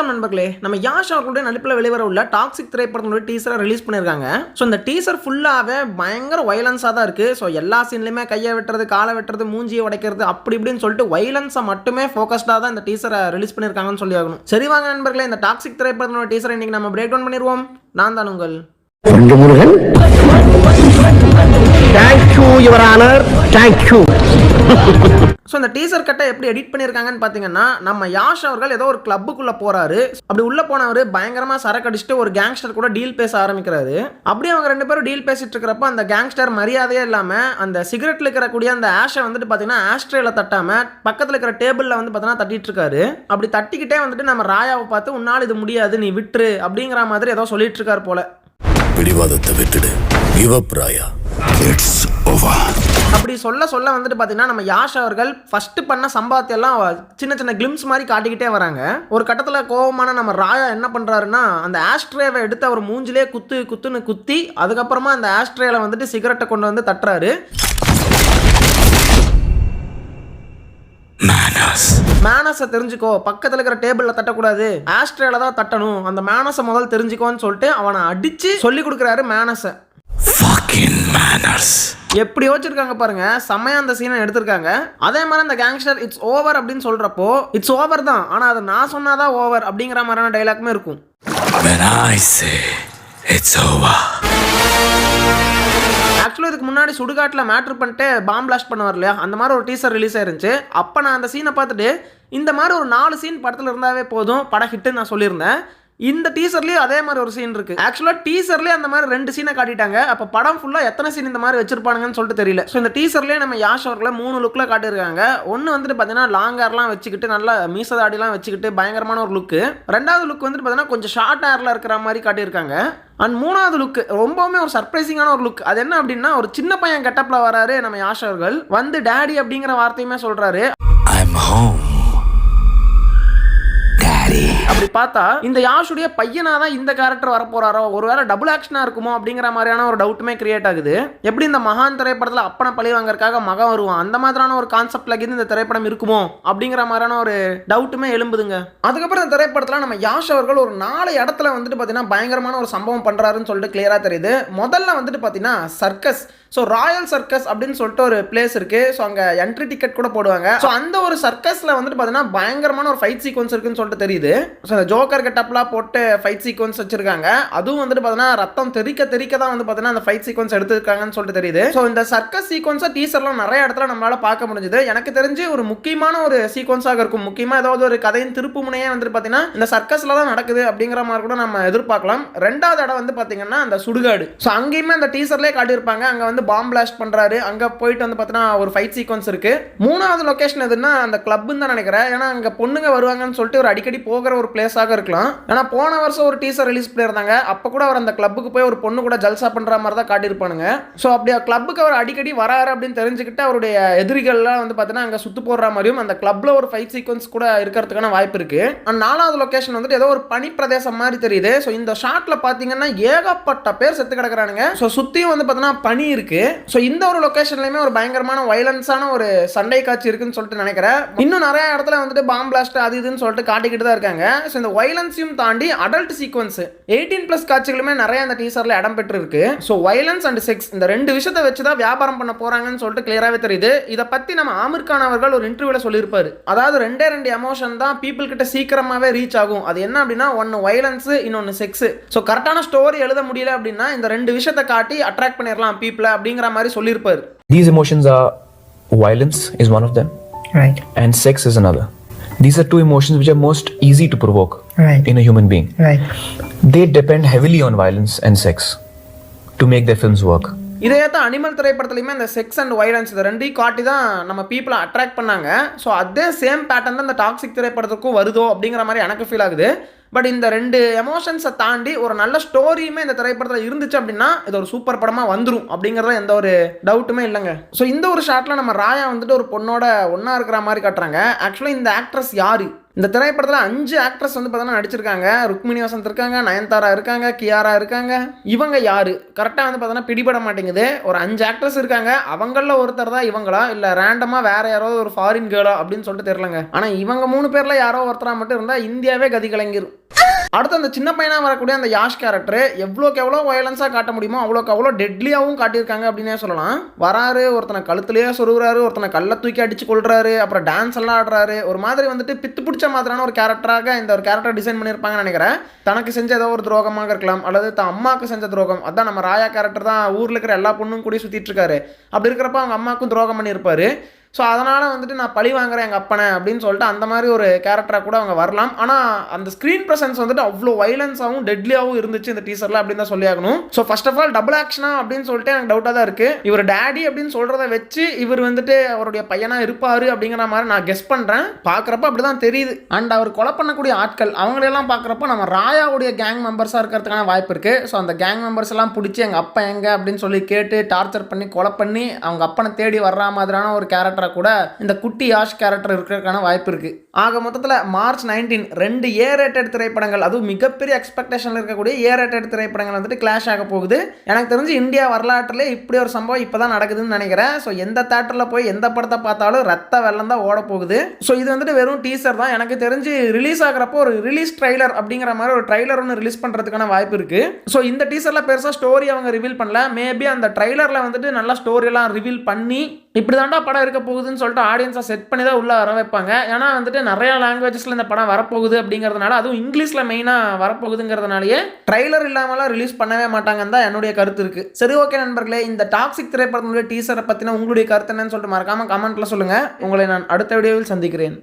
வணக்கம் நண்பர்களே. நம்ம யாஷ் அவர்களுடைய நடிப்பில் வெளிவர உள்ள டாக்ஸிக் திரைப்படத்தினுடைய டீசரை ரிலீஸ் பண்ணியிருக்காங்க. ஸோ இந்த டீசர் ஃபுல்லாகவே பயங்கர வயலன்ஸாக தான் இருக்குது. ஸோ எல்லா சீன்லையுமே கையை வெட்டுறது, காலை வெட்டுறது, மூஞ்சியை உடைக்கிறது, அப்படி இப்படின்னு சொல்லிட்டு வயலன்ஸை மட்டுமே ஃபோக்கஸ்டாக தான் இந்த டீசரை ரிலீஸ் பண்ணியிருக்காங்கன்னு சொல்லி ஆகணும். சரி வாங்க நண்பர்களே, இந்த டாக்ஸிக் திரைப்படத்தினுடைய டீசரை இன்னைக்கு நம்ம பிரேக் டவுன் பண்ணிடுவோம். நான் தான் உங்கள் Murugan. Thank you your honour, thank you. So இந்த டீசர் கட்டை எப்படி எடிட் பண்ணியிருக்காங்கன்னு பார்த்தீங்கன்னா, நம்ம யாஷ் அவர்கள் ஏதோ ஒரு கிளப்புக்குள்ளே போகிறாரு. அப்படி உள்ளே போனவர் பயங்கரமாக சரக்கு அடிச்சுட்டு ஒரு கேங்ஸ்டர் கூட டீல் பேச ஆரம்பிக்கிறாரு. அப்படியே அவங்க ரெண்டு பேரும் டீல் பேசிட்டு இருக்கிறப்ப அந்த கேங்ஸ்டர் மரியாதையே இல்லாமல் அந்த சிகரெட்டில் இருக்கக்கூடிய அந்த ஆஷை வந்துட்டு பார்த்தீங்கன்னா ஆஸ்ட்ரேல தட்டாமல் பக்கத்தில் இருக்கிற டேபிளில் வந்து பார்த்தீங்கன்னா தட்டிட்டு இருக்காரு. அப்படி தட்டிக்கிட்டே வந்துட்டு நம்ம ராயாவை பார்த்து உன்னால் இது முடியாது, நீ விட்டுரு அப்படிங்கிற மாதிரி ஏதோ சொல்லிட்டு இருக்காரு போல. பிடிவாதத்தை விட்டுடு, give up Raya, it's over. அப்படி சொல்ல வந்துட்டு பார்த்தீங்கன்னா நம்ம யாஷ் அவர்கள் ஃபர்ஸ்ட் பண்ண சம்பவத்தை எல்லாம் சின்ன சின்ன கிளிம்ஸ் மாதிரி காட்டிக்கிட்டே வராங்க. ஒரு கட்டத்தில் கோபமான நம்ம ராயா என்ன பண்ணுறாருன்னா அந்த ஆஸ்ட்ரேவை எடுத்து அவர் மூஞ்சிலே குத்துன்னு குத்தி அதுக்கப்புறமா அந்த ஆஸ்ட்ரேல வந்துட்டு சிகரெட்டை கொண்டு வந்து தட்டுறாரு. மேனஸை தெரிஞ்சுக்கோ, பக்கத்தில் இருக்கிற டேபிளில் தட்டக்கூடாது, ஆஸ்ட்ரேல தான் தட்டணும், அந்த மேனஸை முதல் தெரிஞ்சுக்கோன்னு சொல்லிட்டு அவனை அடிச்சு சொல்லி கொடுக்குறாரு மேனஸை. எப்படி யோசிச்சிருக்காங்க பாருங்க, செம்மையா அந்த சீனை எடுத்திருக்காங்க. அதே மாதிரி அந்த கேங்ஸ்டர் இட்ஸ் ஓவர் அப்படின்னு சொல்றப்போ இட்ஸ் ஓவர் தான், ஆனா அது நான் சொன்னாதான் ஓவர் அப்படிங்கிற மாதிரியான டைலாக்மே இருக்கும். ஆக்சுவலாக இதுக்கு முன்னாடி சுடுகாட்டில் மேட்ரு பண்ணிட்டு பாம் பிளாஸ்ட் பண்ணுவார் இல்லையா, அந்த மாதிரி ஒரு டீசர் ரிலீஸ் ஆயிருந்துச்சு. அப்போ நான் அந்த சீனை பார்த்துட்டு இந்த மாதிரி ஒரு 4 சீன் படத்தில் இருந்தாவே போதும் படம் ஹிட்டுன்னு நான் சொல்லியிருந்தேன். இந்த டீசர்லேயும் அதே மாதிரி ஒரு சீன் இருக்குது. ஆக்சுவலாக டீசர்லேயே அந்த மாதிரி 2 சீனை காட்டிட்டாங்க. அப்போ படம் ஃபுல்லாக எத்தனை சீன் இந்த மாதிரி வச்சிருப்பானுங்கன்னு சொல்லிட்டு தெரியல. ஸோ இந்த டீசர்லேயே நம்ம யாஷ் அவர்களை 3 லுக்கில் காட்டியிருக்காங்க. ஒன்று வந்துட்டு பார்த்தீங்கன்னா லாங் ஹேர்லாம் வச்சுக்கிட்டு நல்லா மீசதாடிலாம் வச்சுக்கிட்டு பயங்கரமான ஒரு லுக்கு. 2வது லுக் வந்துட்டு பார்த்தீங்கன்னா கொஞ்சம் ஷார்ட் ஹேரில் இருக்கிற மாதிரி காட்டியிருக்காங்க. அண்ட் 3வது லுக் ரொம்பவுமே ஒரு சர்ப்ரைசிங்கான ஒரு லுக். அது என்ன அப்படின்னா, ஒரு சின்ன பையன் கெட்டப்பில் வராரு நம்ம யாஷ் அவர்கள், வந்து டேடி அப்படிங்கிற வார்த்தையுமே சொல்கிறாரு. அப்படி பார்த்தா இந்த யாஷுடைய பையனா தான் இந்த கேரக்டர் வரப்போறாரோ, ஒருவேளை டபுள் ஆக்ஷனா இருக்குமோ அப்படிங்கிற மாதிரியான ஒரு டவுட்டுமே கிரியேட் ஆகுது. எப்படி இந்த மகான் திரைப்படத்தில் அப்பனை பழி வாங்கறதுக்காக மகன் வருவான், அந்த மாதிரியான ஒரு கான்செப்ட்ல இந்த திரைப்படம் இருக்குமோ அப்படிங்கிற மாதிரியான ஒரு டவுட்டுமே எழும்புதுங்க. அதுக்கப்புறம் இந்த திரைப்படத்தில் நம்ம யாஷ் அவர்கள் ஒரு 4 இடத்துல வந்துட்டு பார்த்தீங்கன்னா பயங்கரமான ஒரு சம்பவம் பண்றாருன்னு சொல்லிட்டு கிளியரா தெரியுது. முதல்ல வந்துட்டு பார்த்தீங்கன்னா சர்க்கஸ். ஸோ ராயல் சர்க்கஸ் அப்படின்னு சொல்லிட்டு ஒரு பிளேஸ் இருக்கு. ஸோ அங்கே என்ட்ரி டிக்கெட் கூட போடுவாங்க. ஸோ அந்த ஒரு சர்க்கஸில் வந்துட்டு பார்த்தீங்கன்னா பயங்கரமான ஒரு ஃபைட் சீக்வன்ஸ் இருக்குன்னு சொல்லிட்டு தெரியுது. ஸோ அந்த ஜோக்கர் கெட்டப்லாம் போட்டு ஃபைட் சீக்வன்ஸ் வச்சிருக்காங்க. அதுவும் வந்துட்டு பார்த்தீங்கன்னா ரத்தம் தெறிக்க தான் வந்து பார்த்தீங்கன்னா அந்த ஃபைட் சீக்வன்ஸ் எடுத்துருக்காங்கன்னு சொல்லிட்டு தெரியுது. ஸோ இந்த சர்க்கஸ் சீக்வன்ஸை டீசர்லாம் நிறைய இடத்துல நம்மளால பார்க்க முடிஞ்சது. எனக்கு தெரிஞ்சு ஒரு முக்கியமான ஒரு சீக்வன்ஸாக இருக்கும். முக்கியமாக ஏதாவது ஒரு கதையின் திருப்பு முனையே வந்துட்டு பார்த்தீங்கன்னா இந்த சர்க்கஸில் தான் நடக்குது அப்படிங்கிற மாதிரி கூட நம்ம எதிர்பார்க்கலாம். 2வது இடம் வந்து பார்த்தீங்கன்னா அந்த சுடுகாடு. ஸோ அங்கேயுமே அந்த டீசர்லேயே காட்டியிருப்பாங்க. அங்கே வந்து பாம் பிளாஸ்ட் பண்றாரு, அங்க போயிட்டு வந்து பார்த்தீங்கன்னா ஒரு ஃபைட் சீக்வன்ஸ் இருக்கு. 3வது லொகேஷன் எதுன்னா அந்த கிளப்னு தான் நினைக்கிறேன். ஏன்னா அங்க பொண்ணுங்க வருவாங்கன்னு சொல்லிட்டு ஒரு அடிக்கடி போகிற ஒரு பிளேஸாக இருக்கலாம். ஏன்னா போன வருஷம் ஒரு டீசர் ரிலீஸ் பண்ணியிருந்தாங்க. அப்போ கூட அவர் அந்த கிளப்புக்கு போய் ஒரு பொண்ணு கூட ஜல்சா பண்ற மாதிரி தான் காட்டியிருப்பானுங்க. ஸோ அப்படி கிளப்புக்கு அவர் அடிக்கடி வராரு அப்படின்னு தெரிஞ்சுக்கிட்டு அவருடைய எதிரிகள்லாம் வந்து பார்த்தீங்கன்னா அங்கே சுத்து போடுற மாதிரியும் அந்த கிளப்ல ஒரு ஃபைட் சீக்வன்ஸ் கூட இருக்கிறதுக்கான வாய்ப்பு இருக்கு. 4வது லொகேஷன் வந்துட்டு ஏதோ ஒரு பனி பிரதேசம் மாதிரி தெரியுது. ஸோ இந்த ஷாட்ல பார்த்தீங்கன்னா ஏகப்பட்ட பேர் செத்து கிடக்குறானுங்க. ஸோ சுத்தியும் வந்து பார்த்தீங்கன்னா பனி இருக்கு. ஸோ இந்த ஒரு லொகேஷன்லையுமே ஒரு பயங்கரமான வயலன்ஸான ஒரு சண்டை காட்சி இருக்குன்னு சொல்லிட்டு நினைக்கிறேன். இன்னும் நிறைய இடத்துல வந்துட்டு பாம் பிளாஸ்ட் அது இதுன்னு சொல்லிட்டு காட்டிக்கிட்டு தான் இருக்காங்க. ஸோ இந்த வயலன்ஸையும் தாண்டி அடல்ட் சீக்வன்ஸ் 18+ காட்சிகளுமே நிறைய அந்த டீசர்ல இடம் பெற்று இருக்கு. ஸோ வயலன்ஸ் அண்ட் செக்ஸ் இந்த 2 விஷயத்தை வச்சு தான் வியாபாரம் பண்ண போறாங்கன்னு சொல்லிட்டு கிளியராகவே தெரியுது. இதை பத்தி நம்ம ஆமிர் கான் அவர்கள் ஒரு இன்டர்வியூல சொல்லியிருப்பாரு. அதாவது 2 எமோஷன் தான் பீப்புள் கிட்ட சீக்கிரமாவே ரீச் ஆகும். அது என்ன அப்படின்னா, ஒன்னு வயலன்ஸ், இன்னொன்னு செக்ஸ். ஸோ கரெக்டான ஸ்டோரி எழுத முடியல அப்படின்னா இந்த 2 விஷயத்தை காட்டி அட்ராக்ட் பண்ணிடலாம் பீப்புளை அப்படிங்கிற மாதிரி சொல்லியிருப்பாரு. These emotions are violence is one of them, right, and sex is another. These are 2 emotions which are most easy to provoke, right, in a human being. right. They depend heavily on violence and sex to make their films work. இதே தான் animal திரைப்படத்துலையுமே இந்த sex and violence இந்த 2 காட்டி தான் நம்ம பீப்புளை attract பண்ணாங்க. So அதே சேம் பேட்டர்ன் தான் இந்த டாக்ஸிக் திரைப்படத்துக்கும் வருதோ அப்படிங்கிற மாதிரி எனக்கு ஃபீல் ஆகுது. பட் இந்த 2 எமோஷன்ஸை தாண்டி ஒரு நல்ல ஸ்டோரியுமே இந்த திரைப்படத்தில் இருந்துச்சு அப்படின்னா இது ஒரு சூப்பர் படமாக வந்துடும் அப்படிங்கிறத எந்த ஒரு டவுட்டுமே இல்லைங்க. ஸோ இந்த ஒரு ஷாட்டில் நம்ம ராயா வந்துட்டு ஒரு பொண்ணோட ஒன்றா இருக்கிற மாதிரி காட்டுறாங்க. ஆக்சுவலாக இந்த ஆக்ட்ரஸ் யாரு? இந்த திரைப்படத்தில் 5 ஆக்ட்ரஸ் வந்து பார்த்தீங்கன்னா நடிச்சிருக்காங்க. ருக்மிணி வசந்த் இருக்காங்க, நயன்தாரா இருக்காங்க, கியாரா இருக்காங்க. இவங்க யாரு கரெக்டாக வந்து பார்த்தீங்கன்னா பிடிபட மாட்டேங்குது. ஒரு 5 ஆக்ட்ரஸ் இருக்காங்க. அவங்களில் ஒருத்தர் தான் இவங்களா இல்லை ரேண்டமாக வேற யாராவது ஒரு ஃபாரின் கேர்ளா அப்படின்னு சொல்லிட்டு தெரியலங்க. ஆனால் இவங்க 3 பேரில் யாரோ ஒருத்தராக மட்டும் இருந்தால் இந்தியாவே கதி கலங்கிரும். அடுத்து அந்த சின்ன பையனாக வரக்கூடிய அந்த யாஷ் கேரக்டர் எவ்வளோக்கு எவ்வளோ வயலன்ஸாக காட்ட முடியுமோ அவ்வளோக்கு அவ்வளோ டெட்லியாகவும் காட்டியிருக்காங்க அப்படின்னே சொல்லலாம். வராரு, ஒருத்தனை கழுத்துலேயே சொருகுறாரு, ஒருத்தனை கல்லை தூக்கி அடிச்சு கொள்றாரு, அப்புறம் டான்ஸ் எல்லாம் ஆடுறாரு. ஒரு மாதிரி வந்துட்டு பித்து பிடிச்ச மாதிரியான ஒரு கேரக்டராக இந்த ஒரு கேரக்டர் டிசைன் பண்ணியிருப்பாங்கன்னு நினைக்கிறேன். தனக்கு செஞ்ச ஏதோ ஒரு துரோகமாக இருக்கலாம், அல்லது தான் அம்மாவுக்கு செஞ்ச துரோகம். அதான் நம்ம ராயா கேரக்டர் தான் ஊரில் இருக்கிற எல்லா பொண்ணும் கூட சுற்றிட்டு இருக்காரு. அப்படி இருக்கிறப்ப அவங்க அம்மாவுக்கும் துரோகம் பண்ணியிருப்பாரு. ஸோ அதனால் வந்துட்டு நான் பழி வாங்குறேன் எங்கள் அப்பனை அப்படின்னு சொல்லிட்டு அந்த மாதிரி ஒரு கேரக்டராக கூட அவங்க வரலாம். ஆனால் அந்த ஸ்க்ரீன் ப்ரெசன்ஸ் வந்துட்டு அவ்வளோ வைலன்ஸாகவும் டெட்லியாகவும் இருந்துச்சு இந்த டீசரில் அப்படின்னு தான் சொல்லி ஆகணும். So first of all double ஆக்ஷனா அப்படின்னு சொல்லிட்டு எனக்கு டவுட்டாக தான் இருக்குது. இவர் டேடி அப்படின்னு சொல்கிறத வச்சு இவர் வந்துட்டு அவருடைய பையனாக இருப்பார் அப்படிங்கிற மாதிரி நான் கெஸ் பண்ணுறேன். பார்க்குறப்ப அப்படி தான் தெரியுது. அண்ட் அவர் கொலை பண்ணக்கூடிய ஆட்கள் அவங்களெல்லாம் பார்க்குறப்ப நம்ம ராயாவுடைய கேங் மெம்பர்ஸாக இருக்கிறதுக்கான வாய்ப்பு இருக்குது. ஸோ அந்த கேங் மெம்பர்ஸ் எல்லாம் பிடிச்சி எங்கள் அப்பா எங்கே அப்படின்னு சொல்லி கேட்டு டார்ச்சர் பண்ணி கொலை பண்ணி அவங்க அப்பனை தேடி வர்ற மாதிரியான ஒரு கேரக்டர் கூட இந்த குட்டி யாஷ் கேரக்டர் இருக்கிறதுக்கான வாய்ப்பு இருக்கு. ஆக மொத்தத்தில் மார்ச் 19 2 ஏ ரேட்டட் திரைப்படங்கள், அதுவும் மிகப்பெரிய எக்ஸ்பெக்டேஷன்ல இருக்கக்கூடிய ஏ ரேட்டட் திரைப்படங்கள் வந்துட்டு கிளாஷ் ஆக போகுது. எனக்கு தெரிஞ்சு இந்தியா வரலாற்றிலே இப்படி ஒரு சம்பவம் இப்போதான் நடக்குதுன்னு நினைக்கிறேன். ஸோ எந்த தேட்டரில் போய் எந்த படத்தை பார்த்தாலும் ரத்த வெள்ளம் தான் ஓட போகுது. ஸோ இது வந்துட்டு வெறும் டீசர் தான். எனக்கு தெரிஞ்சு ரிலீஸ் ஆகிறப்போ ஒரு ரிலீஸ் ட்ரைலர் அப்படிங்கிற மாதிரி ஒரு ட்ரைலர் ஒன்று ரிலீஸ் பண்ணுறதுக்கான வாய்ப்பு இருக்கு. ஸோ இந்த டீசரில் பெருசாக ஸ்டோரி அவங்க ரிவீல் பண்ணல. மேபி அந்த ட்ரைலரில் வந்துட்டு நல்லா ஸ்டோரியெல்லாம் ரிவீல் பண்ணி இப்படி தாண்டா படம் இருக்க போகுதுன்னு சொல்லிட்டு ஆடியன்ஸை செட் பண்ணி தான் உள்ளே வர வைப்பாங்க. ஏன்னா வந்துட்டு நிறையா லாங்குவேஜஸில் இந்த படம் வரப்போகுது அப்படிங்கிறதுனால, அதுவும் இங்கிலீஷில் மெயினாக வரப்போகுதுங்கிறதுனாலேயே ட்ரைலர் இல்லாமலாம் ரிலீஸ் பண்ணவே மாட்டாங்கன்னு தான் என்னுடைய கருத்து இருக்குது. சரி, ஓகே நண்பர்களே, இந்த டாக்ஸிக் திரைப்படத்தினுடைய டீசரை பற்றின உங்களுடைய கருத்து என்னன்னு சொல்லிட்டு மறக்காமல் கமெண்ட்டில் சொல்லுங்கள். உங்களை நான் அடுத்த வீடியோவில் சந்திக்கிறேன்.